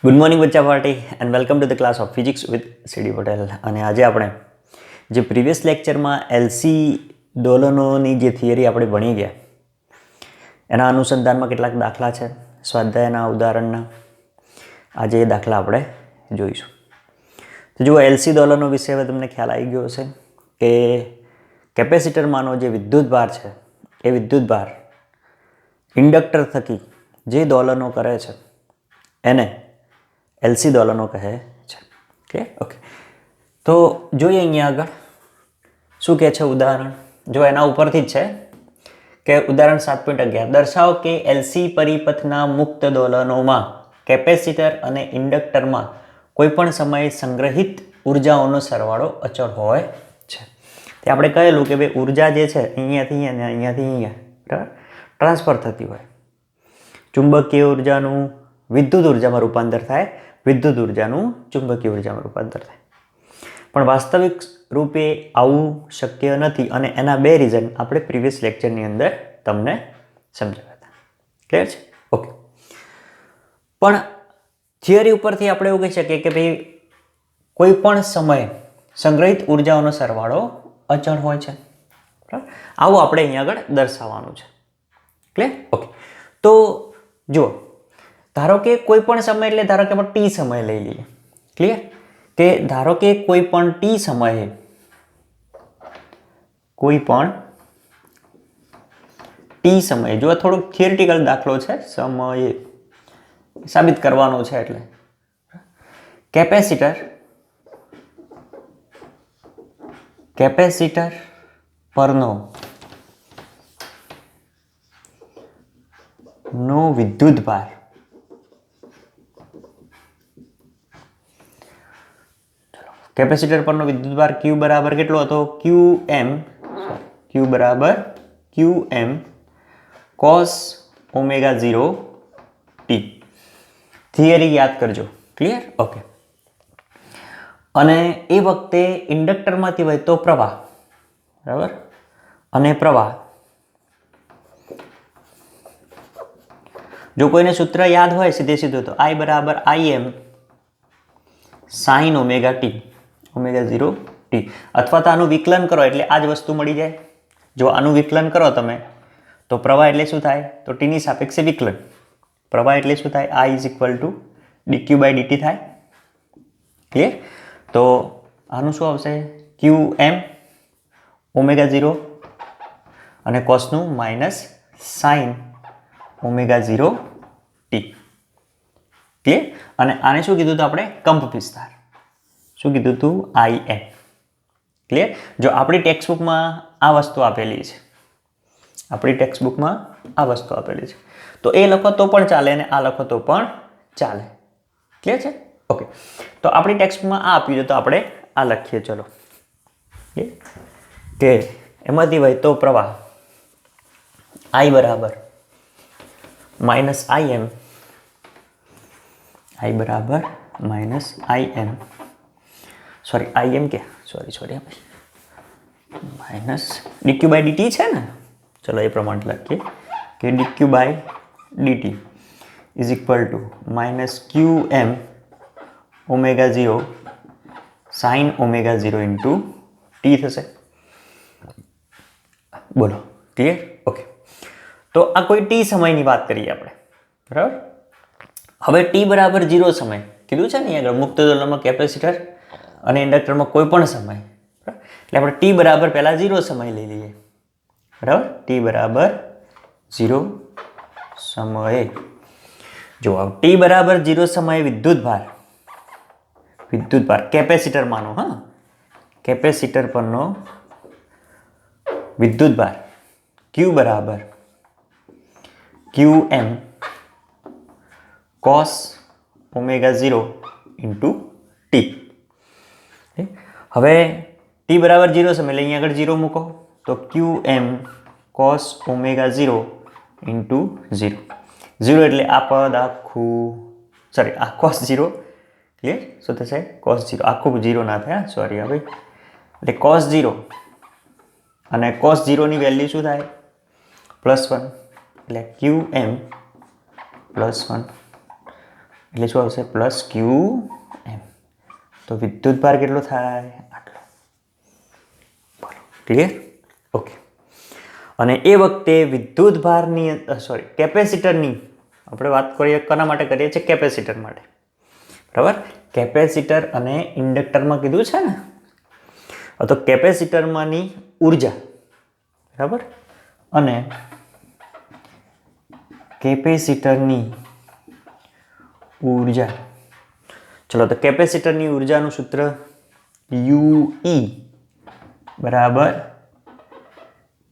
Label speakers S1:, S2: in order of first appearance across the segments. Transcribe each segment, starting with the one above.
S1: Good morning બચ્ચા party and welcome to the class of physics with C D Patel. અને આજે આપણે જે પ્રીવિયસ લેક્ચરમાં એલસી દોલનોની જે થિયરી આપણે ભણી ગયા એના અનુસંધાનમાં કેટલાક દાખલા છે સ્વાધ્યાયના ઉદાહરણના. આજે એ દાખલા આપણે જોઈશું. તો જુઓ, એલસી દોલનો વિશે હવે તમને ખ્યાલ આવી ગયો હશે કે કેપેસિટરમાંનો જે વિદ્યુતભાર છે એ વિદ્યુતભાર ઇન્ડક્ટર થકી જે દોલનો કરે છે એને એલસી દોલનો કહે છે. ઓકે, તો જોઈએ અહીંયા આગળ શું કહે છે ઉદાહરણ. જો એના ઉપરથી જ છે કે ઉદાહરણ 7.11 દર્શાવો કે એલસી પરિપથના મુક્ત દોલનોમાં કેપેસિટર અને ઇન્ડક્ટરમાં કોઈપણ સમયે સંગ્રહિત ઉર્જાઓનો સરવાળો અચળ હોય છે. તે આપણે કહેલું કે ભાઈ ઉર્જા જે છે અહીંયાથી અહીંયા અને અહીંયાથી અહીંયા બરાબર ટ્રાન્સફર થતી હોય. ચુંબકીય ઉર્જાનું વિદ્યુત ઉર્જામાં રૂપાંતર થાય, વિદ્યુત ઉર્જાનું ચુંબકીય ઉર્જામાં રૂપાંતર થાય. પણ વાસ્તવિક રૂપે આવું શક્ય નથી અને એના બે રીઝન આપણે પ્રીવિયસ લેક્ચરની અંદર તમને સમજાવ્યા હતા. ક્લિયર છે? ઓકે. પણ થિયરી ઉપરથી આપણે એવું કહી શકીએ કે ભાઈ કોઈ પણ સમયે સંગ્રહિત ઉર્જાઓનો સરવાળો અચળ હોય છે. બરાબર, આવું આપણે અહીંયા આગળ દર્શાવવાનું છે. ક્લિયર? ઓકે. તો જુઓ, ધારો કે કોઈ પણ સમય એટલે ધારો કે આપણે ટી સમય લઈ લઈએ. ક્લિયર? કે ધારો કે કોઈ પણ ટી સમયે જો થોડુંક થિયરિટિકલ દાખલો છે, સમયે સાબિત કરવાનો છે એટલે કેપેસિટર પરનો વિદ્યુતભાર કેપેસિટર પરનો વિદ્યુતભાર Q બરાબર કેટલો હતો? Q બરાબર QM cos omega 0 t. Theory યાદ કરજો. ક્લિયર? ઓકે. અને એ વખતે ઇન્ડક્ટરમાંથી વહેતો પ્રવાહ, બરાબર, અને પ્રવાહ, જો કોઈને સૂત્ર યાદ હોય સીધું તો I બરાબર Im sin ઓમેગા 0 t, અથવા તો આનું વિકલન કરો એટલે આ જ વસ્તુ મળી જાય. જો આનું વિકલન કરો તમે તો પ્રવાહ એટલે શું થાય? તો t ની સાપેક્ષે વિકલન. પ્રવાહ એટલે શું થાય? I is equal to dq/dt થાય. ક્લિયર? તો આનું શું આવશે? QM ઓમેગા 0 અને કોસનું minus sine omega 0 t. Clear? અને આને શું કીધું હતું આપણે? કંપ વિસ્તાર. શું કીધું હતું? IM. ક્લિયર? જો આપણી ટેક્સ્ટબુકમાં આ વસ્તુ આપેલી છે, તો એ લખો તો પણ ચાલે અને આ લખો તો પણ ચાલે. ક્લિયર છે? ઓકે. તો આપણી ટેક્સ્ટમાં આ આપ્યું છે તો આપણે આ લખીએ. ચલો, કે એમાંથી વહેતો પ્રવાહ I બરાબર માઇનસ IM, માઇનસ dq/dt છે ને. ચલો એ પ્રમાણે લખીએ કે dq/dt is equal to minus QM omega 0 sign omega 0 into t થશે. બોલો, ક્લિયર? ઓકે. તો આ કોઈ ટી સમયની વાત કરીએ આપણે, બરાબર. હવે ટી બરાબર 0 સમય કીધું છે ને અહીંયા મુક્ત દોલનમાં કેપેસિટર અને ઇન્ડક્ટરમાં કોઈ પણ સમય, એટલે આપણે ટી બરાબર પહેલા 0 સમય લઈ લઈએ. બરાબર, ટી બરાબર 0 સમયે જો ટી બરાબર 0 સમયે વિદ્યુતભાર કેપેસિટરમાંનો, કેપેસિટર પરનો વિદ્યુતભાર Q બરાબર QM cos omega 0 into t. હવે t બરાબર 0 સમય એટલે અહીંયા આગળ 0 મૂકો તો QM cos ઓમેગા 0 ઇન્ટુ 0 એટલે આ પદ આખું, આ cos 0. ક્લિયર? શું થશે? cos 0 આખું 0 ના થાય, સોરી ભાઈ. એટલે cos 0 અને cos 0 ની વેલ્યુ શું થાય? +1. એટલે QM +1 એટલે શું આવશે પ્લસ ક્યુ એમ. તો વિદ્યુત ભાર કેટલો થાય આટલો. બોલો ક્લિયર? ઓકે. અને એ વખતે વિદ્યુત ભારની કેપેસિટરની આપણે વાત કરીએ કોના માટે કરીએ છીએ? કેપેસિટર માટે. બરાબર. કેપેસિટર અને ઇન્ડક્ટરમાં કીધું છે ને, તો કેપેસિટરમાંની ઉર્જા, બરાબર, અને કેપેસિટરની ઉર્જા. ચલો, તો કેપેસિટરની ઉર્જાનું સૂત્ર UE બરાબર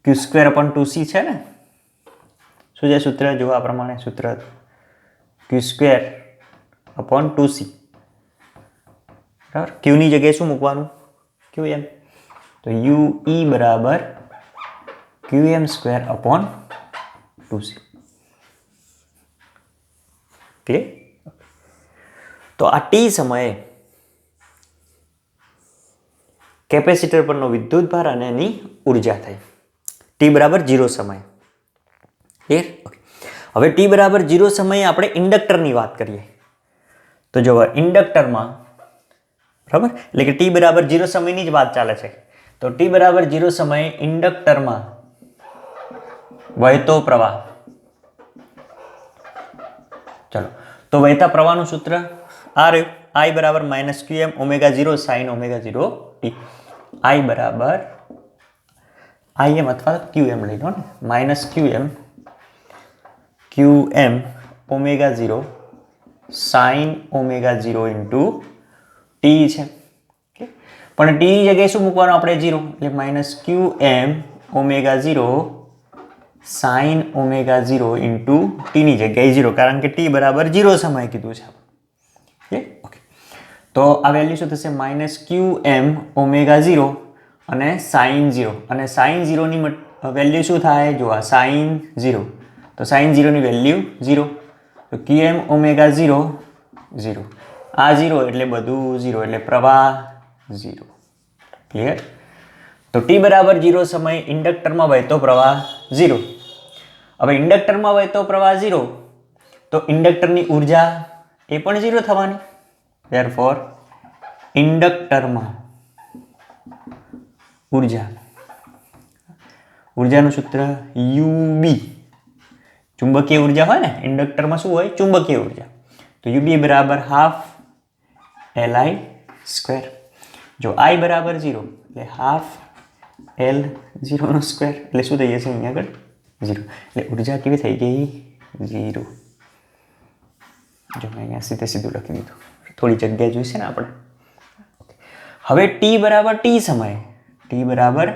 S1: Q²/2C છે ને. શું છે સૂત્ર? જો આ પ્રમાણે સૂત્ર Q²/2C. બરાબર. ક્યુની જગ્યાએ શું મૂકવાનું? QM. તો UE બરાબર QM²/2C. ક્લિયર? તો આ ટી સમયે કેપેસિટર પરનો વિદ્યુત ભાર અને એની ઉર્જા થઈ. ટી બરાબર 0 સમય. ક્લિયર? હવે ટી બરાબર 0 સમયે આપણે ઇન્ડક્ટરની વાત કરીએ. તો જો ઇન્ડક્ટરમાં, બરાબર, એટલે કે ટી બરાબર 0 સમયની જ વાત ચાલે છે. તો ટી બરાબર 0 સમયે ઇન્ડક્ટરમાં વહેતો પ્રવાહ. ચલો, તો વહેતા પ્રવાહનું સૂત્ર આ રહ્યું. I બરાબર -Qm ω0 sin ω0 t. I બરાબર Im અથવા Qm લઈ લો ને, -Qm ω0 sin ω0 ઇન્ટુ ટી છે. પણ ટી જગ્યાએ શું મૂકવાનું આપણે? 0. એટલે -Qm ω0 sin ω0 ઇન્ટુ ટીની જગ્યાએ 0, કારણ કે ટી બરાબર 0 સમય કીધું છે. ઓકે. તો આ વેલ્યુ શું થશે? -Qm ω0 અને sin 0. અને sin 0 ની વેલ્યુ શું થાય? જો આ sin 0. તો sin 0 ની વેલ્યુ 0. તો Qm ω0 0. આ 0 એટલે બધું 0, એટલે પ્રવાહ 0. ક્લિયર? તો ટી બરાબર 0 સમય ઇન્ડક્ટરમાં વહેતો પ્રવાહ 0. હવે ઇન્ડક્ટરમાં વહેતો પ્રવાહ 0, તો ઇન્ડક્ટરની ઉર્જા એ પણ 0 થવાની. ધેરફોર ઇન્ડક્ટરમાં ઉર્જાનું સૂત્ર UB. ચુંબકીય ઉર્જા હોય ને, ઇન્ડક્ટરમાં શું હોય? ચુંબકીય ઉર્જા. તો UB બરાબર ½ LI². જો I બરાબર 0 એટલે ½ L0². એટલે શું થઈ જશે અહીંયા આગળ? 0. એટલે ઉર્જા કેવી થઈ ગઈ? 0. જો મેં અહીંયા સીધું લખી દીધું. થોડી જગ્યા જોઈશે ને આપણે. હવે ટી બરાબર ટી સમયે, ટી બરાબર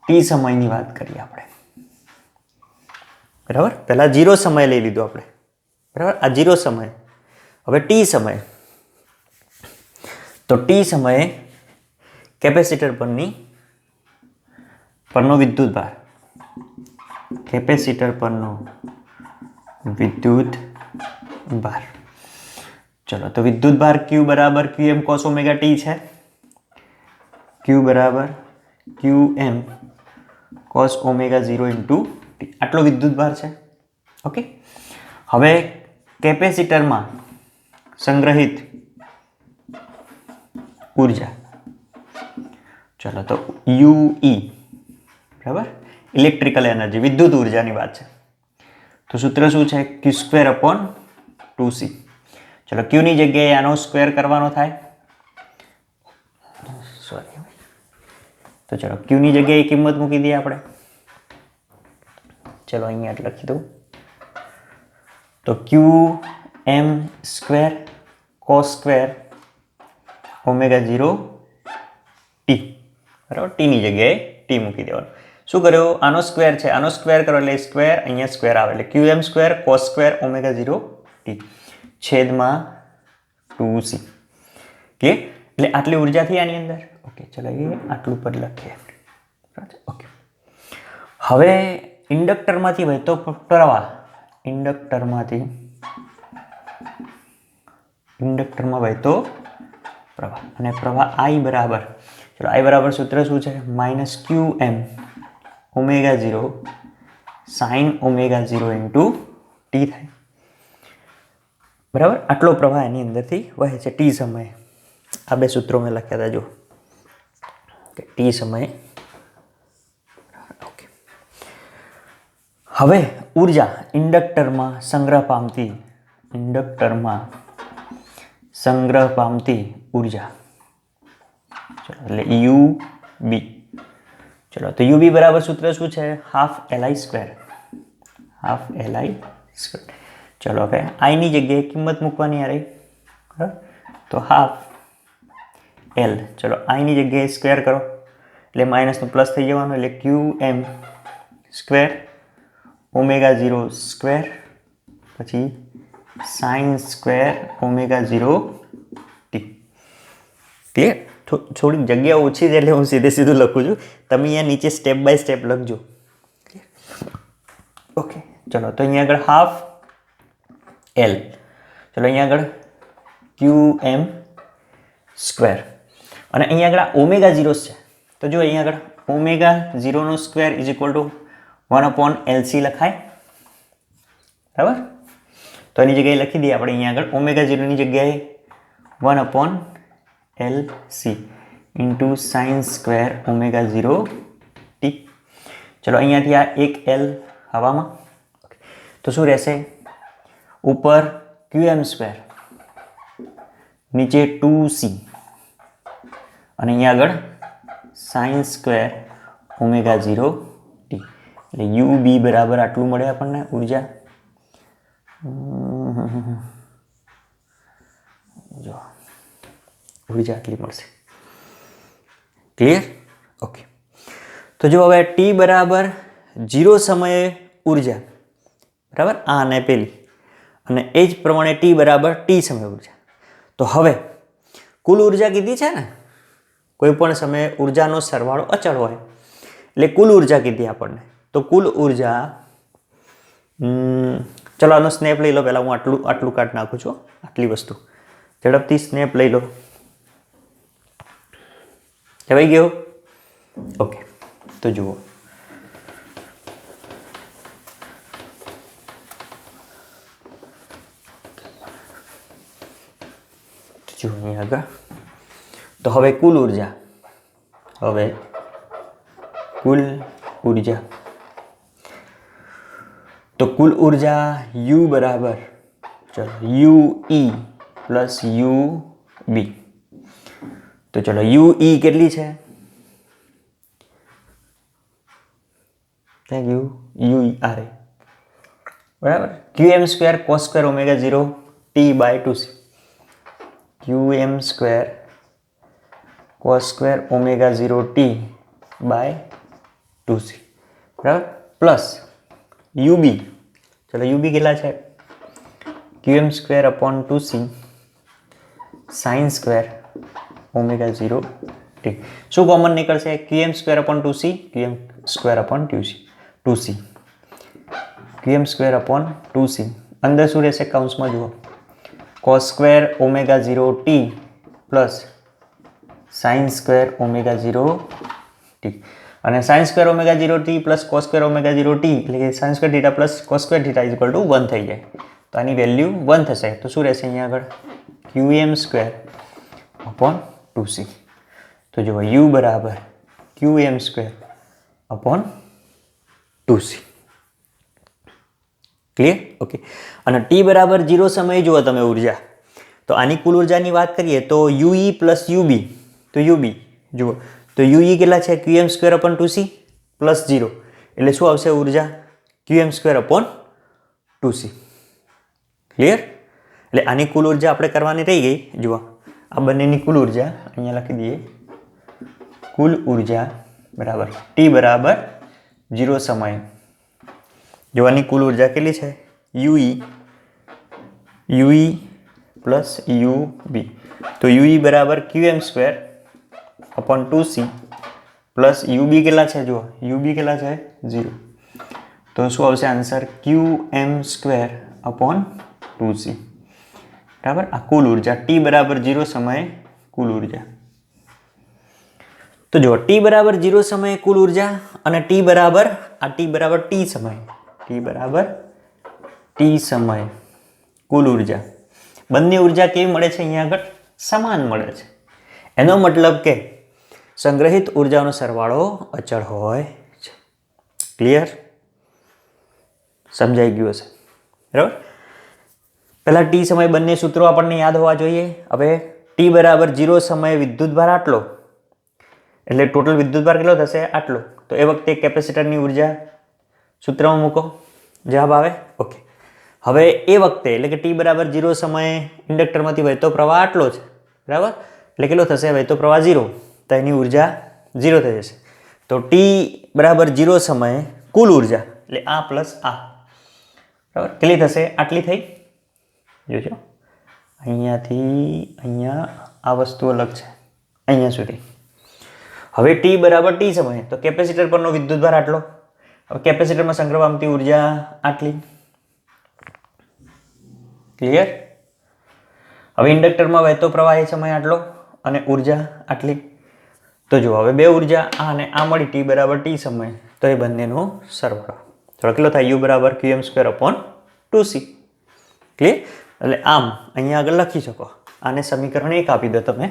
S1: ટી સમયની વાત કરીએ આપણે. બરાબર. પહેલા 0 સમય લઈ લીધો આપણે. બરાબર. આ 0 સમય. હવે ટી સમય. તો ટી સમયે કેપેસિટર પરનો વિદ્યુત ભાર. કેપેસિટર પરનો વિદ્યુત ભાર. ચલો, તો વિદ્યુત ભાર Q બરાબર Qm cos ω t છે. Q બરાબર Qm cos ω0 ઇન્ટુ ટી. આટલો વિદ્યુત ભાર છે. ઓકે. હવે કેપેસિટરમાં સંગ્રહિત ઉર્જા. ચલો, તો UE બરાબર, ઇલેક્ટ્રિકલ એનર્જી, વિદ્યુત ઉર્જાની વાત છે. તો સૂત્ર શું છે? Q²/2C. ચલો, ક્યુની જગ્યાએ આનો સ્ક્વેર કરવાનો થાય. સોરી. તો ચલો, ક્યુની જગ્યાએ કિંમત મૂકી દઈએ આપણે. ચલો, અહીંયા લખી દઉં. તો Qm² cos² ω0 t. બરાબર. ટીની જગ્યાએ ટી મૂકી દેવાનું. શું કર્યો? આનો સ્ક્વેર છે, આનો સ્ક્વેર કરો એટલે સ્ક્વેર, અહીંયા સ્ક્વેર આવે એટલે Qm² cos² ω0 t છેદમાં 2C. કે એટલે આટલી ઉર્જા થઈ આની અંદર. ઓકે, ચલો એ આટલું પર લખીએ. ઓકે. હવે ઇન્ડક્ટરમાંથી વહેતો પ્રવાહ, ઇન્ડક્ટરમાં વહેતો પ્રવાહ, અને પ્રવાહ I બરાબર, ચલો I બરાબર સૂત્ર શું છે? -Qm ω0 sin ω0 ઇન્ટુ ટી થાય. બરાબર, આટલો પ્રવાહ એની અંદરથી વહે છે ટી સમયે. આ બે સૂત્રો મેં લખ્યા હતા જો, કે ટી સમયે. ઓકે, હવે ઉર્જા ઇન્ડક્ટરમાં સંગ્રહ પામતી ઉર્જા, ચલો એટલે યુ બી. ચલો તો યુ બી બરાબર સૂત્ર શું છે? Half LI square. ચલો હવે આઈની જગ્યાએ કિંમત મૂકવાની આ રહી, બરાબર, તો હાફ એલ. ચલો આઈની જગ્યાએ સ્ક્વેર કરો એટલે માઇનસનું પ્લસ થઈ જવાનું, એટલે QM સ્ક્વેર ω0 સ્ક્વેર પછી સાઇન સ્ક્વેર ω0 ટી. ક્લિયર? થોડીક જગ્યા ઓછી છે એટલે હું સીધું લખું છું, તમે અહીંયા નીચે સ્ટેપ બાય સ્ટેપ લખજો. ઓકે, ચલો તો અહીંયા આગળ હાફ એલ. ચલો અહીંયા આગળ QM સ્ક્વેર અને અહીંયા આગળ ω0 છે, તો જો અહીંયા આગળ ω0 square is equal to 1/LC લખાય, બરાબર. તો એની જગ્યાએ લખી દઈએ આપણે અહીંયા આગળ ω0 ની જગ્યાએ 1/LC into sign square ω0 T. ચલો અહીંયાથી આ એક L હવામાં, તો શું રહેશે? ઉપર QM સ્ક્વેર, નીચે 2C અને અહીંયા આગળ સાઇન સ્ક્વેર ω0 ટી. એટલે યુ બી બરાબર આટલું મળે આપણને ઉર્જા. જો ઉર્જા આટલી મળશે. ક્લિયર? ઓકે, તો જો હવે ટી બરાબર 0 સમયે ઉર્જા, બરાબર, આ અને પેલી, અને એ જ પ્રમાણે ટી બરાબર ટી સમયે ઉર્જા. તો હવે કુલ ઉર્જા કીધી છે ને, કોઈ પણ સમયે ઉર્જાનો સરવાળો અચળ હોય એટલે કુલ ઉર્જા કીધી આપણને. તો કુલ ઉર્જા, ચલો આનો સ્નેપ લઈ લો. પહેલાં હું આટલું કાઢી નાખું છું, આટલી વસ્તુ ઝડપથી સ્નેપ લઈ લો. જવાઈ ગયો? ઓકે, તો જુઓ, અહીં આગળ તો હવે કુલ ઉર્જા, તો કુલ ઉર્જા U બરાબર, ચલો UE પ્લસ UB. તો ચલો UE કેટલી છે? Thank you. UE આ રહી, બરાબર, QM square cos square ω0 T by 2C. QM square cos square ω0 T by 2C, બરાબર, પ્લસ UB. ચલો UB કેટલા છે? QM square upon 2C sine square ω0 T. શું કોમન નીકળશે? QM square upon 2C, QM square upon 2C, QM square upon 2C. અંદર શું રહેશે? કૌંસમાં જુઓ, cos square ω0 T plus sine square ω0 T. અને સાઇન square ω0 T plus cos square ω0 T એટલે કે sine square theta plus cos square theta is equal to 1 થઈ જાય. તો આની વેલ્યુ 1 થશે. તો શું રહેશે અહીંયા આગળ? QM square upon 2C. તો જુઓ U બરાબર QM square upon 2C. Clear? Okay, અને T બરાબર 0 સમયે જુઓ તમે ઉર્જા, તો આની કુલ ઉર્જાની વાત કરીએ તો UE પ્લસ UB. તો UB જુઓ, તો UE કેટલા છે? QM square upon 2C plus 0 એટલે શું આવશે ઉર્જા? QM square upon 2C. Clear? એટલે આની કુલ ઉર્જા આપણે કરવાની રહી ગઈ. જુઓ આ બંનેની કુલ ઉર્જા અહીંયા લખી દઈએ. કુલ ઉર્જા બરાબર T બરાબર 0 સમયે જોવાની કુલ ઉર્જા કેટલી છે? UE plus UB. તો UE બરાબર QM square upon 2C plus UB કેટલા છે? જુઓ UB કેટલા છે? 0. તો શું આવશે answer? QM square upon 2C. બરાબર, આ કુલ ઉર્જા T બરાબર 0 સમયે કુલ ઉર્જા. તો જો T બરાબર 0 સમયે કુલ ઉર્જા અને T બરાબર T સમયે કુલ ઉર્જા. બંને ઉર્જા કેવી મળે છે? અહીંયા આગળ સમાન મળે છે. એનો મતલબ કે સંગ્રહિત ઉર્જાનો સરવાળો અચળ હોય છે. ક્લિયર? સમજાઈ ગયું હશે, બરાબર? પહેલા ટી સમય બંને સૂત્રો આપણને યાદ હોવા જોઈએ. હવે ટી બરાબર 0 સમયે વિદ્યુતભાર આટલો, એટલે ટોટલ વિદ્યુતભાર કેટલો થશે? આટલો. તો એ વખતે કેપેસિટરની ઉર્જા સૂત્રમાં મૂકો, જવાબ આવે. ઓકે. હવે એ વખતે એટલે કે ટી બરાબર 0 સમયે ઇન્ડક્ટરમાંથી વહેતો પ્રવાહ આટલો છે, બરાબર? એટલે કેટલો થશે? વહેતો પ્રવાહ 0, તો એની ઉર્જા 0 થઈ જશે. તો ટી બરાબર 0 સમયે કુલ ઉર્જા એટલે આ પ્લસ આ, બરાબર, કેટલી થશે? આટલી થઈ. જોજો, અહીંયાથી અહીંયા આ વસ્તુ અલગ છે, અહીંયા સુધી. હવે ટી બરાબર ટી સમયે તો કેપેસિટર પરનો વિદ્યુતભાર આટલો. હવે કેપેસિટરમાં સંગ્રહ પામતી ઉર્જા આટલી. ક્લિયર? હવે ઇન્ડક્ટરમાં વહેતો પ્રવાહ એ સમય આટલો અને ઉર્જા આટલી. તો જો હવે બે ઉર્જા આ અને આ મળી ટી બરાબર ટી સમય, તો એ બંનેનો સરવાળો તો કેટલો થાય? યુ બરાબર qm²/2c. ક્લિયર? એટલે આમ અહીંયા આગળ લખી શકો. આને સમીકરણ 1 આપી દો તમે,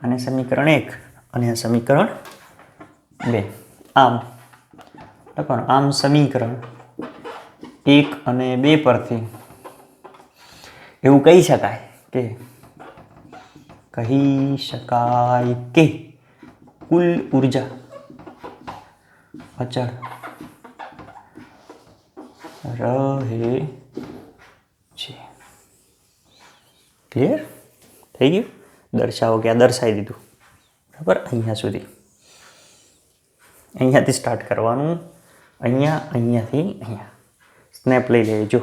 S1: આને સમીકરણ 1 અને આ સમીકરણ 2. આમ લખો. આમ સમીકરણ 1 અને 2 પરથી એવું કહી શકાય કે કુલ ઉર્જા અચળ રહે છે. ક્લિયર થઈ ગયું? દર્શાવો કે આ દર્શાવી દીધું, બરાબર? અહીંયા સુધી, અહીંયાથી સ્ટાર્ટ કરવાનું. અહીંયાથી અહીંયા સ્નેપ લઈ લેજો.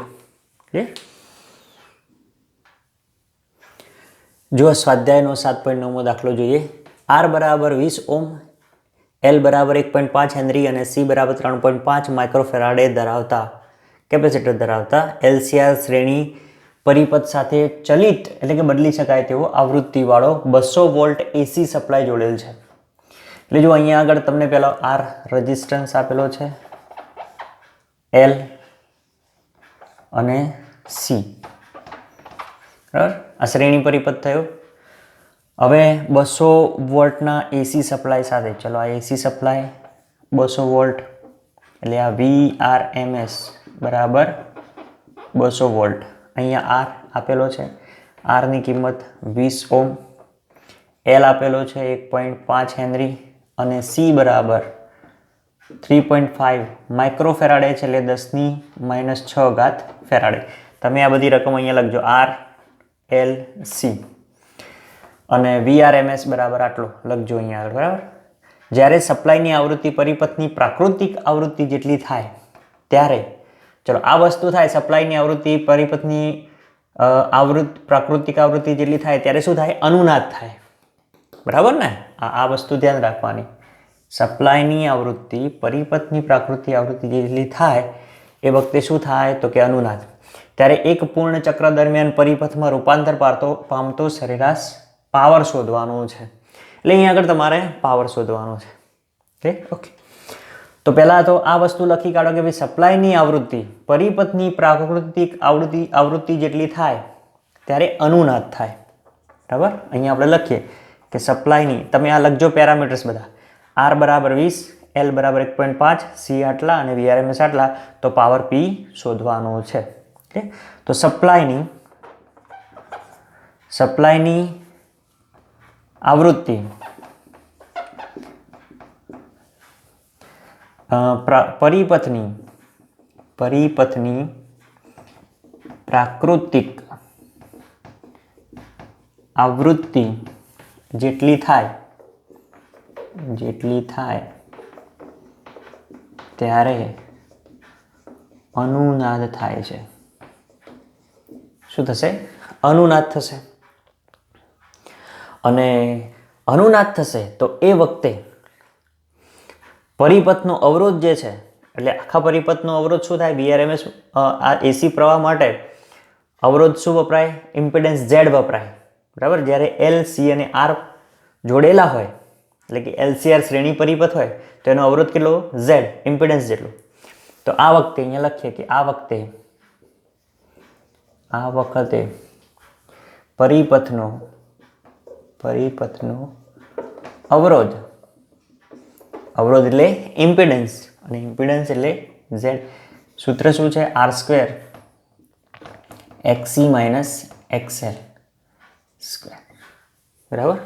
S1: ક્લિયર? જો સ્વાધ્યાયનો 7.9મો દાખલો જોઈએ. R બરાબર 20 ઓમ, L બરાબર 1.5 હેનરી અને C બરાબર 3.5 માઇક્રોફેરાડે ધરાવતા કેપેસિટર ધરાવતા LCR શ્રેણી પરિપથ સાથે ચલિત એટલે કે બદલી શકાય તેવો આવૃત્તિવાળો 200 વોલ્ટ AC સપ્લાય જોડેલ છે. એટલે જો અહીંયા આગળ તમને પહેલો R રેઝિસ્ટન્સ આપેલો છે, L અને C, બરાબર? આ શ્રેણી પરિપથ થયો. હવે 200 વોલ્ટના AC સપ્લાય સાથે, ચલો આ AC સપ્લાય 200 વોલ્ટ એટલે આ VRMS બરાબર 200 વોલ્ટ. અહીંયા R આપેલો છે, R ની કિંમત 20 ઓમ, L આપેલો છે 1.5 હેનરી અને C બરાબર 3.5 માઇક્રોફેરાડે છે, એટલે 10⁻⁶ ફેરાડે. તમે આ બધી રકમ અહીંયા લખજો, R, L, C અને VRMS બરાબર આટલો લખજો અહીંયા આગળ, બરાબર? જ્યારે સપ્લાયની આવૃત્તિ પરિપથની પ્રાકૃતિક આવૃત્તિ જેટલી થાય ત્યારે, ચલો આ વસ્તુ થાય, સપ્લાયની આવૃત્તિ પરિપથની પ્રાકૃતિક આવૃત્તિ જેટલી થાય ત્યારે શું થાય? અનુનાદ થાય, બરાબર ને? આ વસ્તુ ધ્યાન રાખવાની. સપ્લાયની આવૃત્તિ પરિપથની પ્રાકૃતિક આવૃત્તિ જેટલી થાય એ વખતે શું થાય? તો કે અનુનાદ. ત્યારે એક પૂર્ણ ચક્ર દરમિયાન પરિપથમાં રૂપાંતર પામતો સરેરાશ પાવર શોધવાનો છે. એટલે અહીંયા આગળ તમારે પાવર શોધવાનો છે. ઓકે. તો પહેલાં તો આ વસ્તુ લખી કાઢો કે ભાઈ સપ્લાયની આવૃત્તિ પરિપથની પ્રાકૃતિક આવૃત્તિ જેટલી થાય ત્યારે અનુનાદ થાય, બરાબર? અહીંયા આપણે લખીએ કે સપ્લાયની, તમે આ લખજો પેરામીટર્સ બધા, R બરાબર 20, L બરાબર 1.5, C આટલા અને VRMS આટલા, તો પાવર P શોધવાનો છે. તો સપ્લાયની આવૃત્તિ પરિપથની પ્રાકૃતિક આવૃત્તિ જેટલી થાય ત્યારે અનુનાદ થાય છે. શું થશે? અનુનાદ થશે. અને અનુનાદ થશે તો એ વખતે પરિપથનો અવરોધ જે છે, એટલે આખા પરિપથનો અવરોધ શું થાય? VRMS આ AC પ્રવાહ માટે અવરોધ શું વપરાય? ઇમ્પિડન્સ Z વપરાય, બરાબર? જ્યારે L, C અને R જોડેલા હોય, એટલે કે LCR શ્રેણી પરિપથ હોય, તો એનો અવરોધ કેટલો? Z, ઇમ્પિડન્સ જેટલો. તો આ વખતે અહીંયા લખીએ કે આ વખતે પરિપથનો અવરોધ એટલે ઇમ્પિડન્સ અને ઇમ્પિડન્સ એટલે ઝેડ. સૂત્ર શું છે? R square XC minus XL square. બરાબર,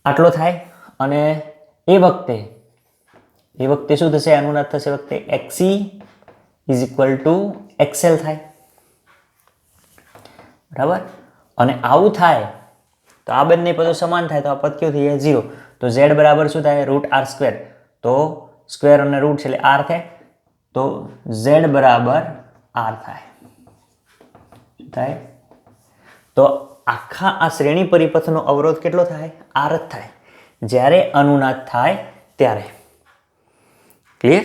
S1: આટલો થાય. અને એ વખતે શું થશે? અનુનાદ થશે વખતે XC is equal to XL થાય. બરાબર, અને આવું થાય તો આ બંને પદો સમાન થાય તો આ પદ કેવું થઈ જાય? 0. તો z બરાબર શું થાય? Root R square. તો સ્ક્વેર અને રૂટ છે એટલે આર થાય. તો z બરાબર આર થાય. તો આખા આ શ્રેણી પરિપથનો અવરોધ કેટલો થાય? આર જ થાય જ્યારે અનુનાદ થાય ત્યારે. ક્લિયર?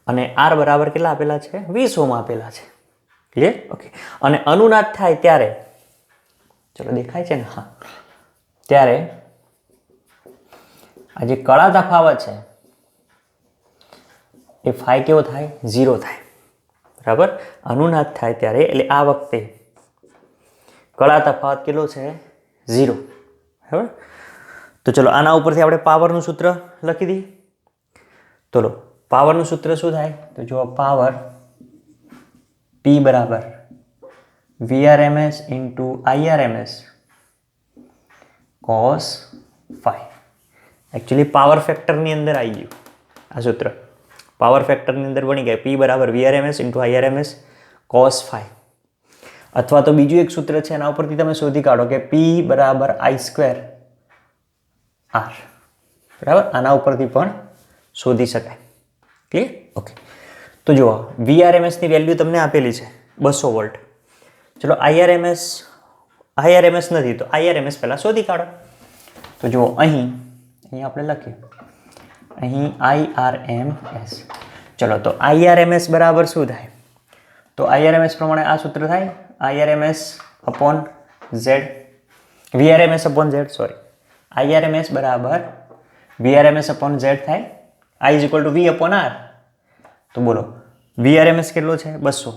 S1: અને આર બરાબર કેટલા આપેલા છે? 20 ઓહ્મ આપેલા છે. ક્લિયર? ઓકે. અને અનુનાદ થાય ત્યારે, ચલો દેખાય છે ને? હા. ત્યારે આ જે કળા તફાવત છે એ ફાઈ કેવો થાય? 0 થાય. બરાબર, અનુનાદ થાય ત્યારે એટલે આ વખતે કળા તફાવત કેટલો છે? 0. બરાબર. તો ચલો આના ઉપરથી આપણે પાવરનું સૂત્ર લખી દઈએ. તો લો, પાવરનું સૂત્ર શું થાય? તો જો પાવર P બરાબર VRMS into IRMS cos phi. Actually power ફેક્ટરની અંદર આવી ગયું આ સૂત્ર. પાવર ફેક્ટરની અંદર બની ગયા P બરાબર VRMS into IRMS cos phi. અથવા તો બીજું એક સૂત્ર છે એના ઉપરથી તમે શોધી કાઢો કે P બરાબર I સ્ક્વેર R. બરાબર, આના ઉપરથી પણ શોધી શકાય. ક્લિયર? ઓકે. તો જુઓ, VRMSની વેલ્યુ તમને આપેલી છે 200 વોલ્ટ. ચલો IRMS નથી તો IRMS પહેલાં શોધી કાઢો. તો જુઓ અહીં આપણે લખીએ અહીં IRMS. ચલો, તો IRMS બરાબર શું થાય? તો IRMS પ્રમાણે આ સૂત્ર થાય IRMS upon Z, VRMS upon Z, sorry. IRMS બરાબર VRMS અપોન Z થાય. I is equal to V upon R. તો બોલો VRMS કેટલો છે? 200.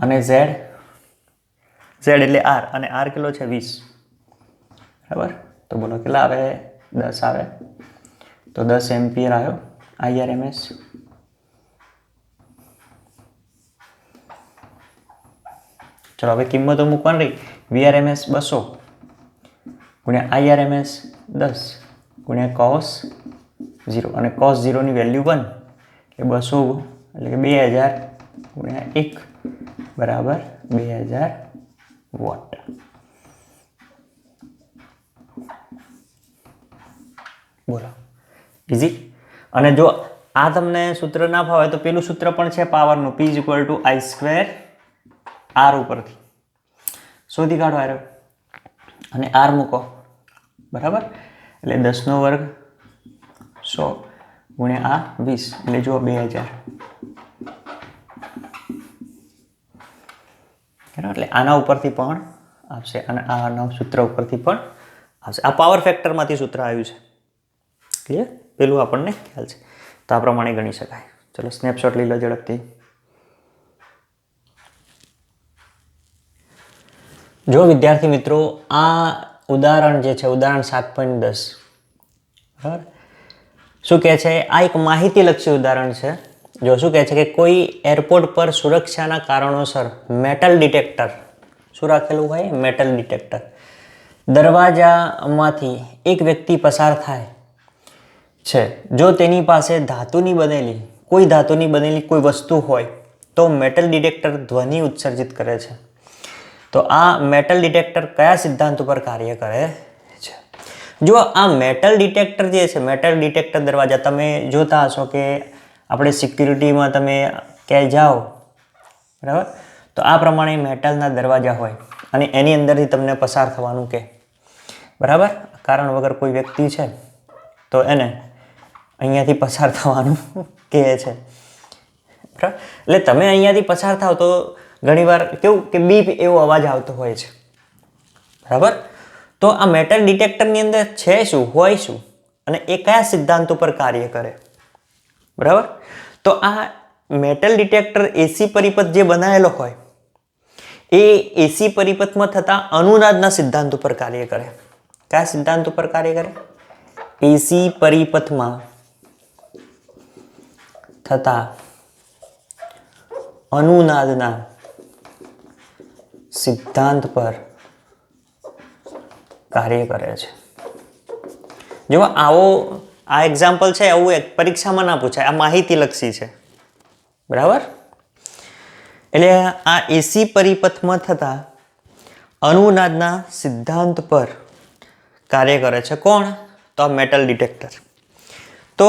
S1: અને Z એટલે R, અને R કેટલો છે? 20. બરાબર, તો બોલો કેટલા આવે? 10 આવે. તો 10 એમ્પિયર આવ્યો IRMS. ચલો હવે કિંમતો મૂકવાની રહી. VRMS 200 ગુણ્યા IRMS 10 ગુણ્યા cos 0, અને cos 0 ની વેલ્યુ 1 એટલે 200 એટલે કે 2000 ગુણ્યા 1 બરાબર 2000 વોટ. બોલો, ઇઝી. અને જો આ તમને સૂત્ર ના ફાવે તો પેલું સૂત્ર પણ છે પાવરનું, P is equal to I square R ઉપરથી શોધી કાઢો આરે અને R મૂકો. બરાબર, એટલે 10 નો વર્ગ 100 ગુણ્યા આ 20 એટલે જુઓ 2000. એટલે આના ઉપરથી પણ આવશે અને આના સૂત્ર ઉપરથી પણ આવશે. આ પાવર ફેક્ટરમાંથી સૂત્ર આવ્યું છે. ક્લિયર? પેલું આપણને ખ્યાલ છે તો આ પ્રમાણે ગણી શકાય. ચલો સ્નેપશોટ લઈ લો ઝડપથી. જો વિદ્યાર્થી મિત્રો, આ ઉદાહરણ જે છે ઉદાહરણ 7.10 બરાબર શું કહે છે? આ એક માહિતીલક્ષી ઉદાહરણ છે. જો શું કહે છે કે કોઈ એરપોર્ટ પર સુરક્ષાના કારણોસર મેટલ ડિટેક્ટર, શું રાખેલું હોય? Metal detector. દરવાજામાંથી એક વ્યક્તિ પસાર થાય છે. જો તેની પાસે ધાતુની બનેલી કોઈ વસ્તુ હોય તો મેટલ ડિટેક્ટર ધ્વનિ ઉત્સર્જિત કરે છે. તો આ મેટલ ડિટેક્ટર કયા સિદ્ધાંત ઉપર કાર્ય કરે છે? જો આ મેટલ ડિટેક્ટર જે છે, મેટલ ડિટેક્ટર દરવાજા તમે જોતા હશો કે આપણે સિક્યુરિટીમાં તમે ક્યાંય જાઓ બરાબર, તો આ પ્રમાણે મેટલના દરવાજા હોય અને એની અંદરથી તમને પસાર થવાનું કહે. બરાબર, કારણ વગર કોઈ વ્યક્તિ છે તો એને અહીંયાથી પસાર થવાનું કહે છે. બરાબર, એટલે તમે અહીંયાથી પસાર થાવ તો ઘણીવાર કેવું કે બીપ એવો અવાજ આવતો હોય છે. બરાબર, તો આ મેટલ ડિટેક્ટરની અંદર છે શું, હોય શું અને એ કયા સિદ્ધાંત ઉપર કાર્ય કરે? બરાબર, તો આ મેટલ ડિટેક્ટર એસી પરિપથ જે બનાવેલો હોય એ એસી પરિપથમાં થતા અનુનાદના સિદ્ધાંત ઉપર કાર્ય કરે. કયા સિદ્ધાંત ઉપર કાર્ય કરે? એસી પરિપથમાં થતા અનુનાદના સિદ્ધાંત પર કાર્ય કરે છે. જો આવો આ એક્ઝામ્પલ છે, આવું એક પરીક્ષામાં ના પૂછાય, આ માહિતી લક્ષી છે. બરાબર? એટલે આ એસી પરિપથમાં થતા અનુનાદના સિદ્ધાંત પર કાર્ય કરે છે. કોણ? તો આ મેટલ ડિટેક્ટર. તો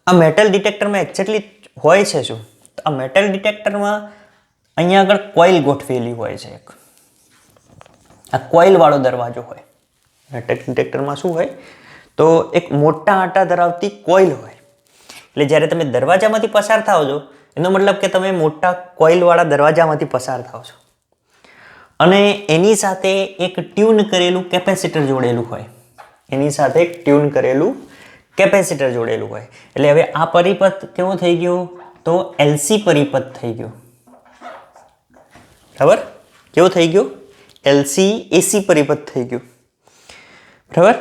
S1: આ મેટલ ડિટેક્ટરમાં એક્ઝેક્ટલી હોય છે શું? તો આ મેટલ ડિટેક્ટરમાં અહીંયા આગળ કોઇલ ગોઠવેલી હોય છે. એક આ કોઇલ વાળો દરવાજો હોય. મેટલ ડિટેક્ટરમાં શું હોય? તો એક મોટા આંટા ધરાવતી કોઇલ હોય. એટલે જ્યારે તમે દરવાજામાંથી પસાર થાઓ છો, એનો મતલબ કે તમે મોટા કોઇલવાળા દરવાજામાંથી પસાર થાઓ છો. અને એની સાથે એક ટ્યુન કરેલું કેપેસિટર જોડેલું હોય. એની સાથે એક ટ્યુન કરેલું કેપેસિટર જોડેલું હોય. એટલે હવે આ પરિપથ કેવો થઈ ગયો? તો એલસી પરિપથ થઈ ગયો. બરાબર? કેવો થઈ ગયો? એલસી એસી પરિપથ થઈ ગયું. બરાબર?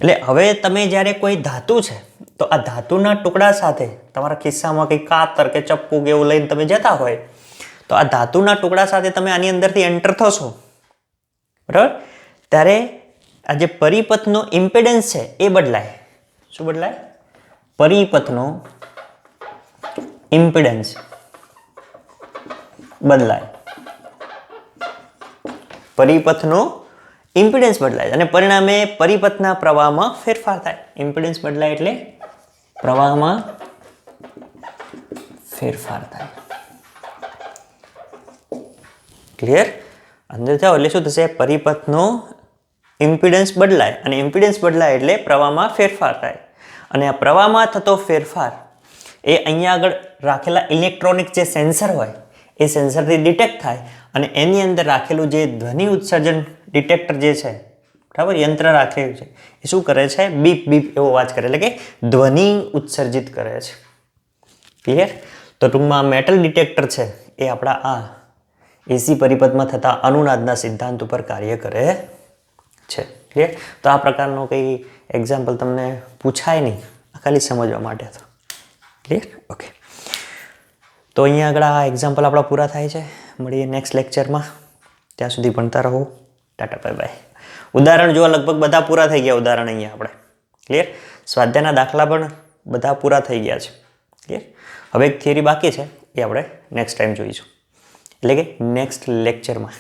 S1: એટલે હવે તમે જ્યારે કોઈ ધાતુ છે, તો આ ધાતુના ટુકડા સાથે તમારા ખિસ્સામાં કંઈ કાતર કે ચપ્પુ કે એવું લઈને તમે જતા હોય, તો આ ધાતુના ટુકડા સાથે તમે આની અંદરથી એન્ટર થશો, બરાબર? ત્યારે આ જે પરિપથનો ઇમ્પિડન્સ છે એ બદલાય. શું બદલાય? પરિપથનો ઇમ્પિડન્સ બદલાય. પરિપથનો ઇમ્પિડન્સ બદલાય અને પરિણામે પરિપથના પ્રવાહમાં ફેરફાર થાય. ઇમ્પિડન્સ બદલાય એટલે પ્રવાહમાં ફેરફાર થાય. ક્લિયર? અંદર જાઓ એટલે શું થશે? પરિપથનો ઇમ્પિડન્સ બદલાય અને ઇમ્પિડન્સ બદલાય એટલે પ્રવાહમાં ફેરફાર થાય. અને આ પ્રવાહમાં થતો ફેરફાર એ અહીંયા આગળ રાખેલા ઇલેક્ટ્રોનિક જે સેન્સર હોય એ સેન્સરથી ડિટેક્ટ થાય અને એની અંદર રાખેલું જે ધ્વનિ ઉત્સર્જન ડિટેક્ટર જે છે, બરાબર, યંત્ર રાખેલું છે, એ શું કરે છે? બીપ બીપ એવો અવાજ કરે, એટલે કે ધ્વનિ ઉત્સર્જિત કરે છે. ક્લિયર? તો ટૂંકમાં મેટલ ડિટેક્ટર છે એ આપણા આ એસી પરિપથમાં થતા અનુનાદના સિદ્ધાંત ઉપર કાર્ય કરે છે. ક્લિયર? તો આ પ્રકારનો કંઈ એક્ઝામ્પલ તમને પૂછાય નહીં, ખાલી સમજવા માટે તો. ક્લિયર? ઓકે. તો અહીંયા આગળ આ એક્ઝામ્પલ આપણા પૂરા થાય છે. મળીએ નેક્સ્ટ લેક્ચરમાં. ત્યાં સુધી ભણતા રહો. Tata bye bye. ઉદાહરણ જો લગભગ બધા પૂરા થઈ ગયા. ઉદાહરણ અહીંયા આપણે ક્લિયર. સ્વાધ્યાયના દાખલા પણ બધા પૂરા થઈ ગયા છે. ક્લિયર? હવે એક થિયરી બાકી છે, એ આપણે નેક્સ્ટ ટાઈમ જોઈશું, એટલે કે નેક્સ્ટ લેક્ચરમાં.